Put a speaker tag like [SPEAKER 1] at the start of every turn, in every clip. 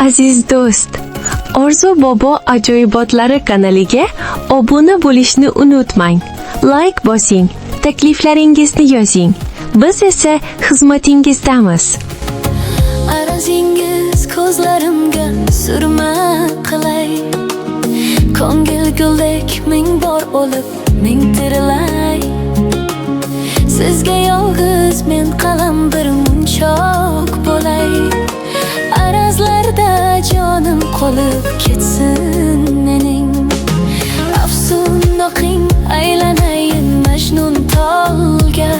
[SPEAKER 1] Aziz do'st, Orzu bobo ajoyibotlari kanaliga obuna bo'lishni unutmang. Like bosing, takliflaringizni yozing. Biz esa xizmatingizdamiz.
[SPEAKER 2] Arazingiz ko'zlarimga surma qilay. Ko'ngil guldek ming bor olib, ming tirilay. Sizga yolg'iz men qalam bir munchoq bo'lay. Arazlarda jonim qolib ketsin mening. Afsun oqing aylanayin Majnun tolga.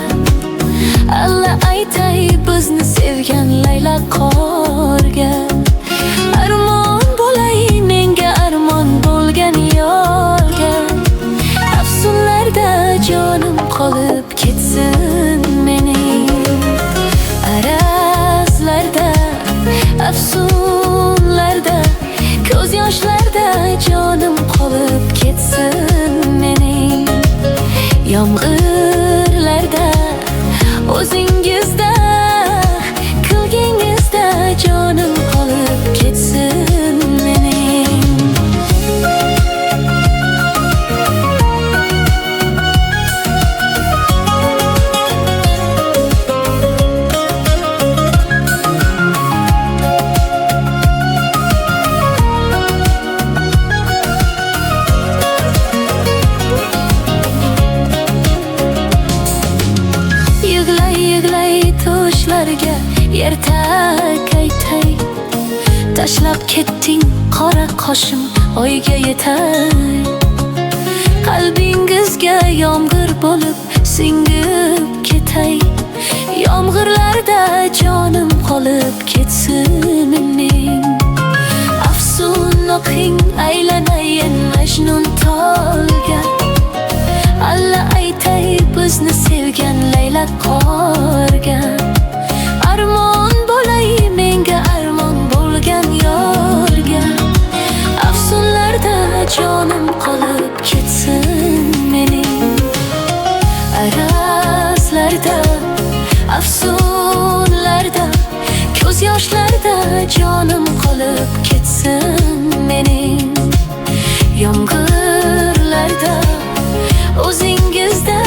[SPEAKER 2] Alla aytay bizni sevgan Layla qorga. Armon bo'lay menga armon bo'lgan yorga. Afsunlarda jonim qolib ketsin mening. Arazlarda afsunlarda, ko'z yoshlarda jonim qolib ketsin mening. Yomg'irlarda o'zingizda kulgingizda jonim qolib ketsin mening. Yer takaytay, tashlab ketding qora qoshim oyga yetay. Qalbingizga yomg'ir bo'lib singib ketay. Yomg'irlarda jonim qolib ketsin mening. Afsun oqing aylanayin Majnun tolga. Alla aytay bizni sevgan Layla qorga. Armon bo'lay menga armon bo'lgan yorga. Afsunlarda jonim qolib ketsin mening. Arazlarda afsunlarda, ko'z yoshlarda jonim qolib ketsin mening. Yomg'irlarda o'zingizda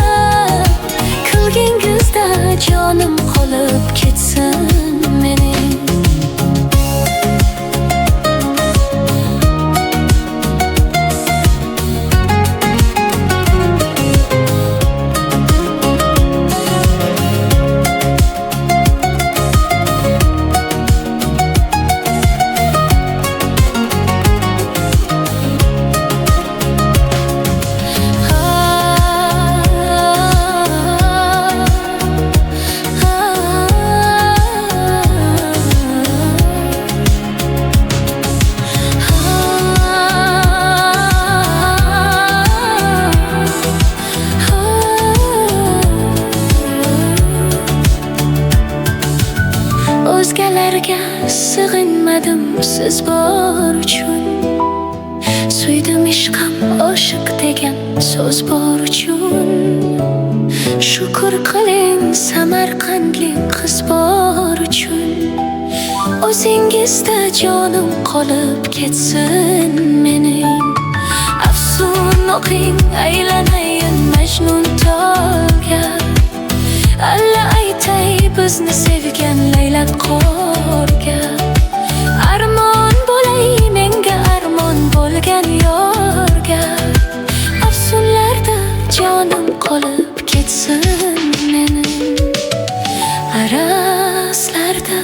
[SPEAKER 2] kulgingizda jonim qolib ketsin mening. O'zgalarga sig'inmadim siz bor uchun. Suydim ishqim oshiq degan so'z bor uchun. Shukr qiling Samarqandlik qiz bor uchun. O'zingizda jonim qolib ketsin mening. Afsun oqing aylanayin Majnun tolga. Alla aytay bizni sevgan Layla qorga. Armon bo'lay menga armon bo'lgan yorga. Afsunlarda jonim qolib ketsin mening. Arazlarda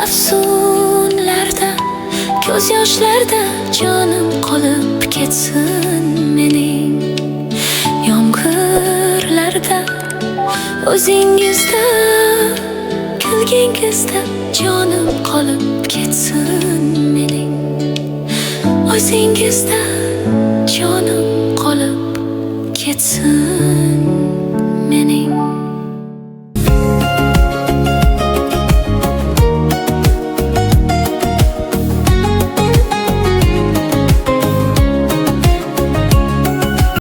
[SPEAKER 2] afsunlarda, ko'z yoshlarda jonim qolib ketsin mening. Yomg'irlarda o'zingizda kulgingizda jonim qolib ketsin mening. O'zingizda jonim qolib ketsin mening.